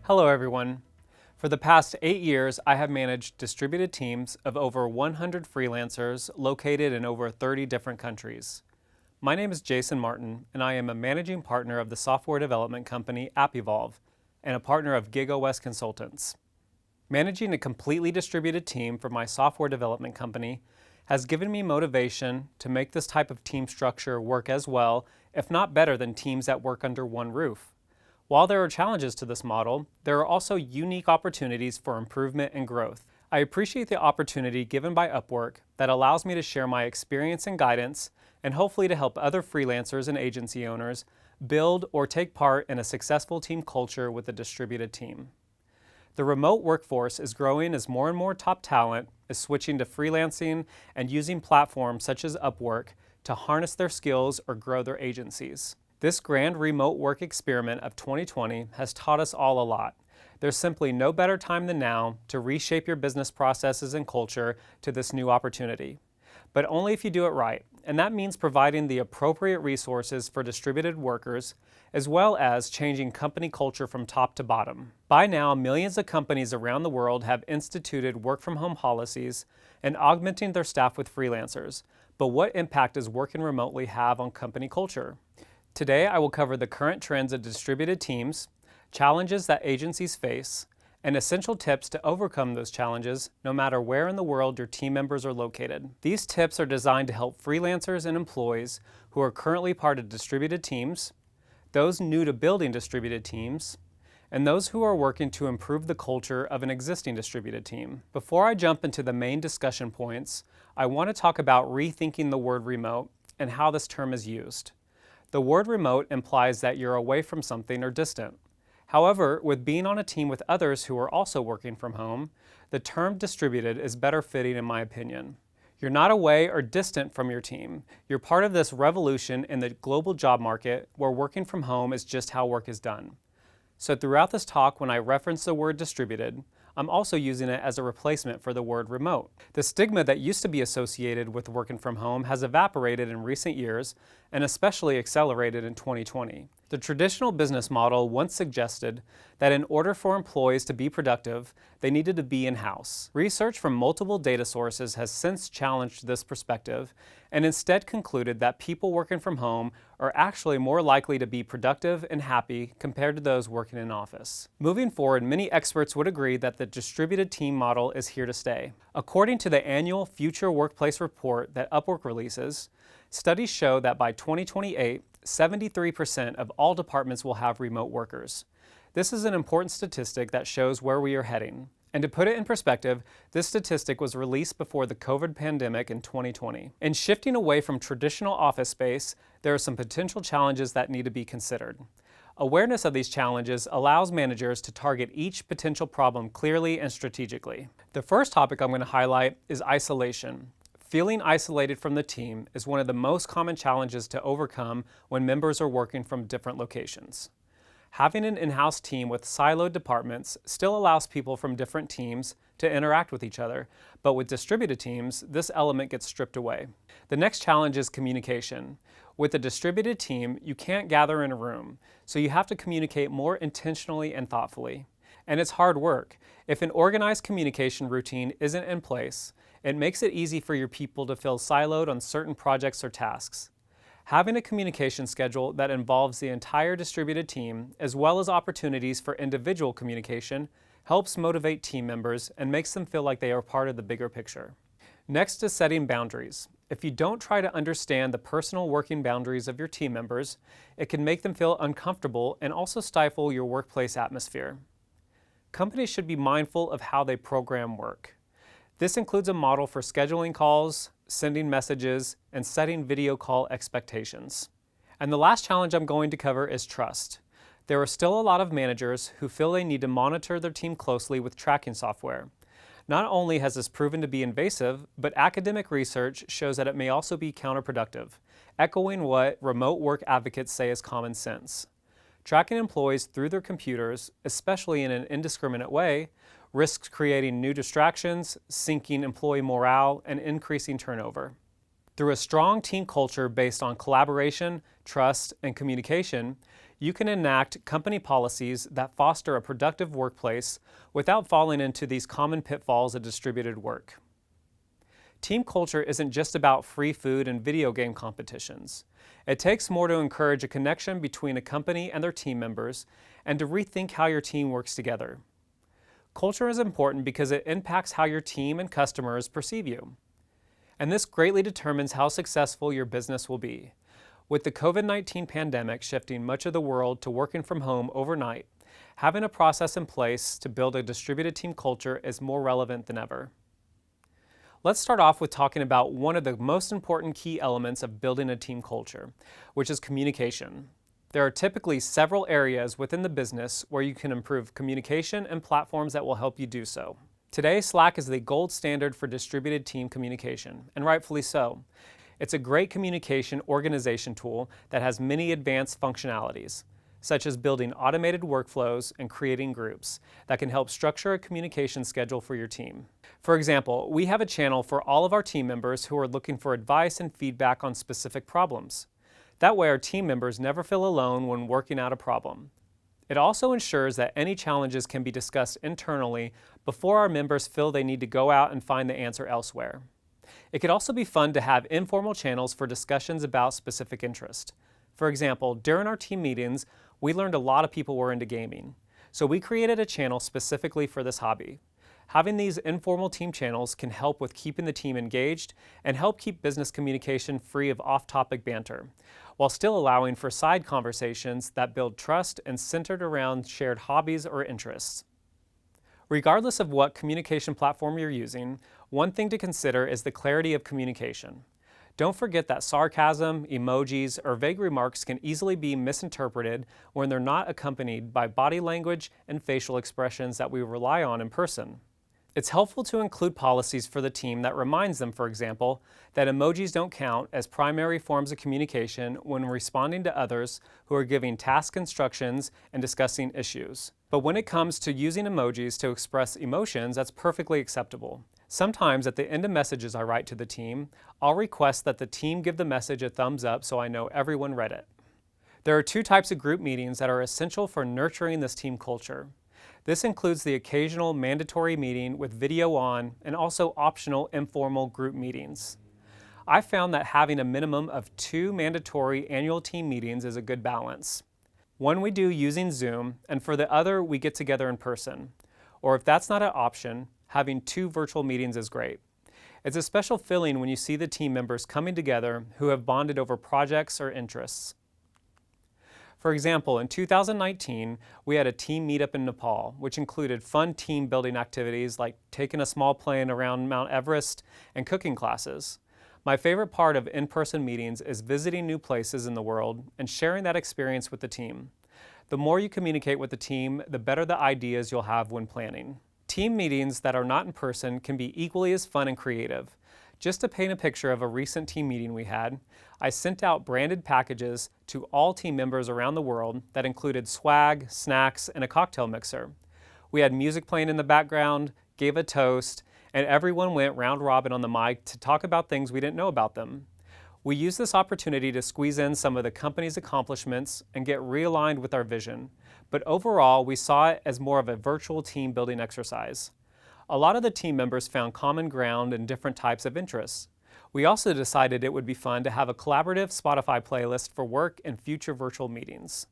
Hello everyone. For the past 8 years, I have managed distributed teams of over 100 freelancers located in over 30 different countries. My name is Jason Martin, and I am a managing partner of the software development company AppEvolve and a partner of GigOS Consultants. Managing a completely distributed team for my software development company has given me motivation to make this type of team structure work as well, if not better, than teams that work under one roof. While there are challenges to this model, there are also unique opportunities for improvement and growth. I appreciate the opportunity given by Upwork that allows me to share my experience and guidance, and hopefully to help other freelancers and agency owners build or take part in a successful team culture with a distributed team. The remote workforce is growing as more and more top talent is switching to freelancing and using platforms such as Upwork to harness their skills or grow their agencies. This grand remote work experiment of 2020 has taught us all a lot. There's simply no better time than now to reshape your business processes and culture to this new opportunity. But only if you do it right, and that means providing the appropriate resources for distributed workers, as well as changing company culture from top to bottom. By now, millions of companies around the world have instituted work-from-home policies and augmenting their staff with freelancers. But what impact does working remotely have on company culture? Today, I will cover the current trends of distributed teams, challenges that agencies face, and essential tips to overcome those challenges no matter where in the world your team members are located. These tips are designed to help freelancers and employees who are currently part of distributed teams, those new to building distributed teams, and those who are working to improve the culture of an existing distributed team. Before I jump into the main discussion points, I want to talk about rethinking the word remote and how this term is used. The word remote implies that you're away from something or distant. However, with being on a team with others who are also working from home, the term distributed is better fitting in my opinion. You're not away or distant from your team. You're part of this revolution in the global job market where working from home is just how work is done. So throughout this talk, when I reference the word distributed, I'm also using it as a replacement for the word remote. The stigma that used to be associated with working from home has evaporated in recent years and especially accelerated in 2020. The traditional business model once suggested that in order for employees to be productive, they needed to be in-house. Research from multiple data sources has since challenged this perspective and instead concluded that people working from home are actually more likely to be productive and happy compared to those working in office. Moving forward, many experts would agree that the distributed team model is here to stay. According to the annual Future Workplace Report that Upwork releases, studies show that by 2028, 73% of all departments will have remote workers. This is an important statistic that shows where we are heading. And to put it in perspective, this statistic was released before the COVID pandemic in 2020. In shifting away from traditional office space, there are some potential challenges that need to be considered. Awareness of these challenges allows managers to target each potential problem clearly and strategically. The first topic I'm going to highlight is isolation. Feeling isolated from the team is one of the most common challenges to overcome when members are working from different locations. Having an in-house team with siloed departments still allows people from different teams to interact with each other, but with distributed teams, this element gets stripped away. The next challenge is communication. With a distributed team, you can't gather in a room, so you have to communicate more intentionally and thoughtfully. And it's hard work. If an organized communication routine isn't in place, it makes it easy for your people to feel siloed on certain projects or tasks. Having a communication schedule that involves the entire distributed team, as well as opportunities for individual communication, helps motivate team members and makes them feel like they are part of the bigger picture. Next is setting boundaries. If you don't try to understand the personal working boundaries of your team members, it can make them feel uncomfortable and also stifle your workplace atmosphere. Companies should be mindful of how they program work. This includes a model for scheduling calls, sending messages, and setting video call expectations. And the last challenge I'm going to cover is trust. There are still a lot of managers who feel they need to monitor their team closely with tracking software. Not only has this proven to be invasive, but academic research shows that it may also be counterproductive, echoing what remote work advocates say is common sense. Tracking employees through their computers, especially in an indiscriminate way, risks creating new distractions, sinking employee morale, and increasing turnover. Through a strong team culture based on collaboration, trust, and communication, You can enact company policies that foster a productive workplace without falling into these common pitfalls of distributed work. Team culture isn't just about free food and video game competitions. It takes more to encourage a connection between a company and their team members and to rethink how your team works together. Culture is important because it impacts how your team and customers perceive you. And this greatly determines how successful your business will be. With the COVID-19 pandemic shifting much of the world to working from home overnight, having a process in place to build a distributed team culture is more relevant than ever. Let's start off with talking about one of the most important key elements of building a team culture, which is communication. There are typically several areas within the business where you can improve communication and platforms that will help you do so. Today, Slack is the gold standard for distributed team communication, and rightfully so. It's a great communication organization tool that has many advanced functionalities, such as building automated workflows and creating groups that can help structure a communication schedule for your team. For example, we have a channel for all of our team members who are looking for advice and feedback on specific problems. That way our team members never feel alone when working out a problem. It also ensures that any challenges can be discussed internally before our members feel they need to go out and find the answer elsewhere. It could also be fun to have informal channels for discussions about specific interest. For example, during our team meetings, we learned a lot of people were into gaming, so we created a channel specifically for this hobby. Having these informal team channels can help with keeping the team engaged and help keep business communication free of off-topic banter, while still allowing for side conversations that build trust and centered around shared hobbies or interests. Regardless of what communication platform you're using, one thing to consider is the clarity of communication. Don't forget that sarcasm, emojis, or vague remarks can easily be misinterpreted when they're not accompanied by body language and facial expressions that we rely on in person. It's helpful to include policies for the team that reminds them, for example, that emojis don't count as primary forms of communication when responding to others who are giving task instructions and discussing issues. But when it comes to using emojis to express emotions, that's perfectly acceptable. Sometimes at the end of messages I write to the team, I'll request that the team give the message a thumbs up so I know everyone read it. There are two types of group meetings that are essential for nurturing this team culture. This includes the occasional mandatory meeting with video on and also optional informal group meetings. I found that having a minimum of 2 mandatory annual team meetings is a good balance. One we do using Zoom, and for the other we get together in person. Or if that's not an option, having 2 virtual meetings is great. It's a special feeling when you see the team members coming together who have bonded over projects or interests. For example, in 2019, we had a team meetup in Nepal, which included fun team building activities like taking a small plane around Mount Everest and cooking classes. My favorite part of in-person meetings is visiting new places in the world and sharing that experience with the team. The more you communicate with the team, the better the ideas you'll have when planning. Team meetings that are not in person can be equally as fun and creative. Just to paint a picture of a recent team meeting we had, I sent out branded packages to all team members around the world that included swag, snacks, and a cocktail mixer. We had music playing in the background, gave a toast, and everyone went round robin on the mic to talk about things we didn't know about them. We used this opportunity to squeeze in some of the company's accomplishments and get realigned with our vision, but overall we saw it as more of a virtual team building exercise. A lot of the team members found common ground in different types of interests. We also decided it would be fun to have a collaborative Spotify playlist for work and future virtual meetings.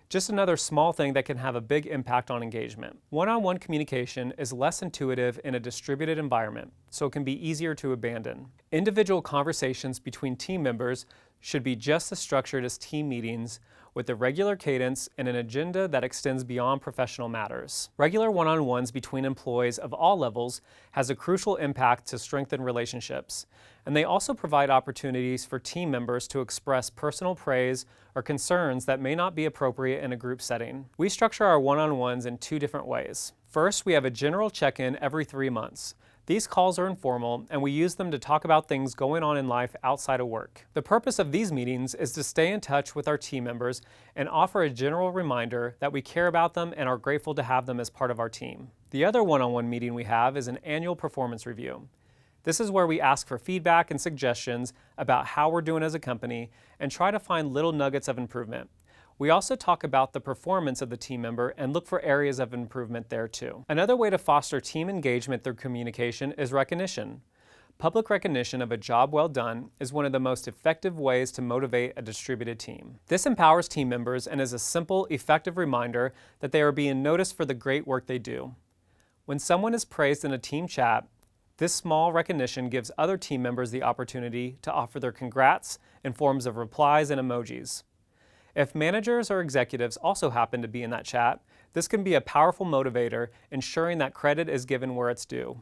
Just another small thing that can have a big impact on engagement. One-on-one communication is less intuitive in a distributed environment, so it can be easier to abandon. Individual conversations between team members should be just as structured as team meetings, with a regular cadence and an agenda that extends beyond professional matters. Regular one-on-ones between employees of all levels has a crucial impact to strengthen relationships, and they also provide opportunities for team members to express personal praise or concerns that may not be appropriate in a group setting. We structure our one-on-ones in 2 different ways. First, we have a general check-in every 3 months. These calls are informal, and we use them to talk about things going on in life outside of work. The purpose of these meetings is to stay in touch with our team members and offer a general reminder that we care about them and are grateful to have them as part of our team. The other one-on-one meeting we have is an annual performance review. This is where we ask for feedback and suggestions about how we're doing as a company and try to find little nuggets of improvement. We also talk about the performance of the team member and look for areas of improvement there too. Another way to foster team engagement through communication is recognition. Public recognition of a job well done is one of the most effective ways to motivate a distributed team. This empowers team members and is a simple, effective reminder that they are being noticed for the great work they do. When someone is praised in a team chat, this small recognition gives other team members the opportunity to offer their congrats in forms of replies and emojis. If managers or executives also happen to be in that chat, this can be a powerful motivator, ensuring that credit is given where it's due.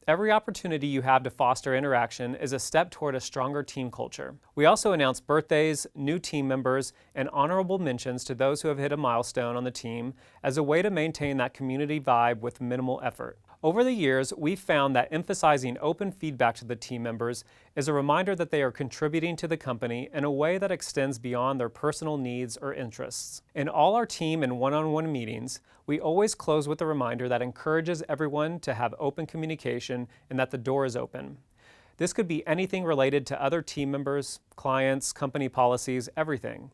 Every opportunity you have to foster interaction is a step toward a stronger team culture. We also announce birthdays, new team members, and honorable mentions to those who have hit a milestone on the team as a way to maintain that community vibe with minimal effort. Over the years, we've found that emphasizing open feedback to the team members is a reminder that they are contributing to the company in a way that extends beyond their personal needs or interests. In all our team and one-on-one meetings, we always close with a reminder that encourages everyone to have open communication and that the door is open. This could be anything related to other team members, clients, company policies, everything.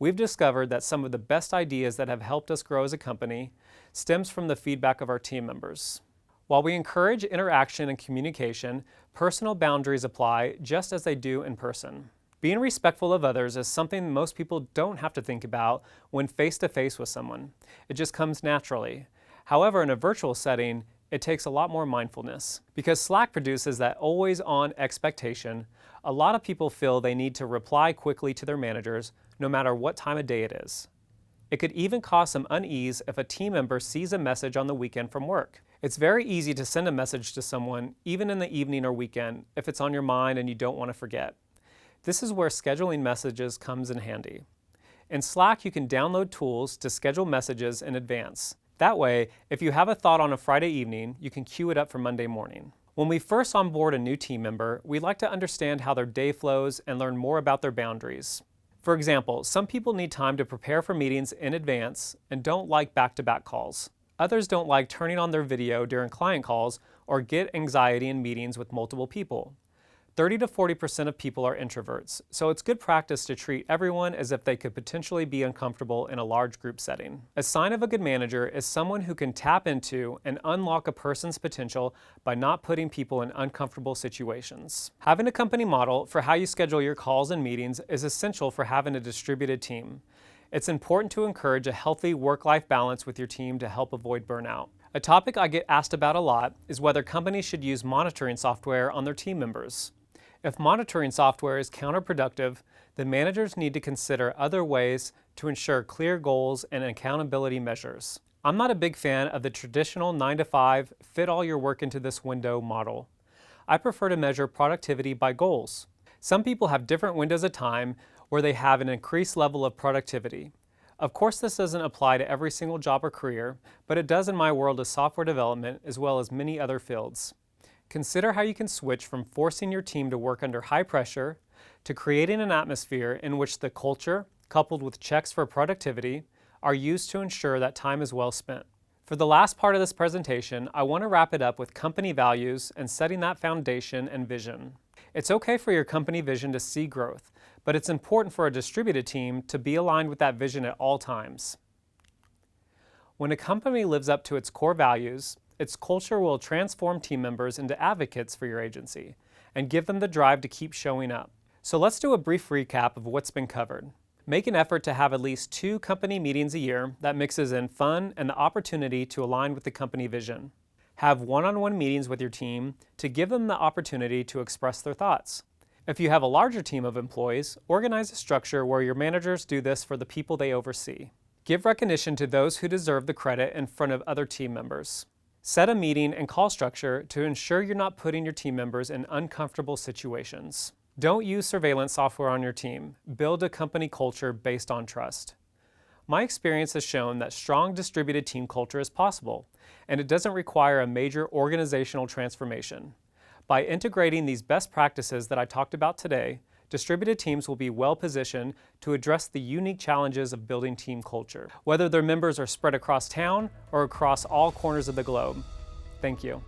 We've discovered that some of the best ideas that have helped us grow as a company stems from the feedback of our team members. While we encourage interaction and communication, personal boundaries apply just as they do in person. Being respectful of others is something most people don't have to think about when face-to-face with someone. It just comes naturally. However, in a virtual setting, it takes a lot more mindfulness. Because Slack produces that always-on expectation, a lot of people feel they need to reply quickly to their managers, no matter what time of day it is. It could even cause some unease if a team member sees a message on the weekend from work. It's very easy to send a message to someone, even in the evening or weekend, if it's on your mind and you don't want to forget. This is where scheduling messages comes in handy. In Slack, you can download tools to schedule messages in advance. That way, if you have a thought on a Friday evening, you can queue it up for Monday morning. When we first onboard a new team member, we like to understand how their day flows and learn more about their boundaries. For example, some people need time to prepare for meetings in advance and don't like back-to-back calls. Others don't like turning on their video during client calls or get anxiety in meetings with multiple people. 30 to 40% of people are introverts, so it's good practice to treat everyone as if they could potentially be uncomfortable in a large group setting. A sign of a good manager is someone who can tap into and unlock a person's potential by not putting people in uncomfortable situations. Having a company model for how you schedule your calls and meetings is essential for having a distributed team. It's important to encourage a healthy work-life balance with your team to help avoid burnout. A topic I get asked about a lot is whether companies should use monitoring software on their team members. If monitoring software is counterproductive, then managers need to consider other ways to ensure clear goals and accountability measures. I'm not a big fan of the traditional 9-to-5, fit all your work into this window model. I prefer to measure productivity by goals. Some people have different windows of time where they have an increased level of productivity. Of course, this doesn't apply to every single job or career, but it does in my world of software development as well as many other fields. Consider how you can switch from forcing your team to work under high pressure to creating an atmosphere in which the culture, coupled with checks for productivity, are used to ensure that time is well spent. For the last part of this presentation, I want to wrap it up with company values and setting that foundation and vision. It's okay for your company vision to see growth, but it's important for a distributed team to be aligned with that vision at all times. When a company lives up to its core values, its culture will transform team members into advocates for your agency and give them the drive to keep showing up. So let's do a brief recap of what's been covered. Make an effort to have at least 2 company meetings a year that mixes in fun and the opportunity to align with the company vision. Have one-on-one meetings with your team to give them the opportunity to express their thoughts. If you have a larger team of employees, organize a structure where your managers do this for the people they oversee. Give recognition to those who deserve the credit in front of other team members. Set a meeting and call structure to ensure you're not putting your team members in uncomfortable situations. Don't use surveillance software on your team. Build a company culture based on trust. My experience has shown that strong distributed team culture is possible, and it doesn't require a major organizational transformation. By integrating these best practices that I talked about today, distributed teams will be well positioned to address the unique challenges of building team culture, whether their members are spread across town or across all corners of the globe. Thank you.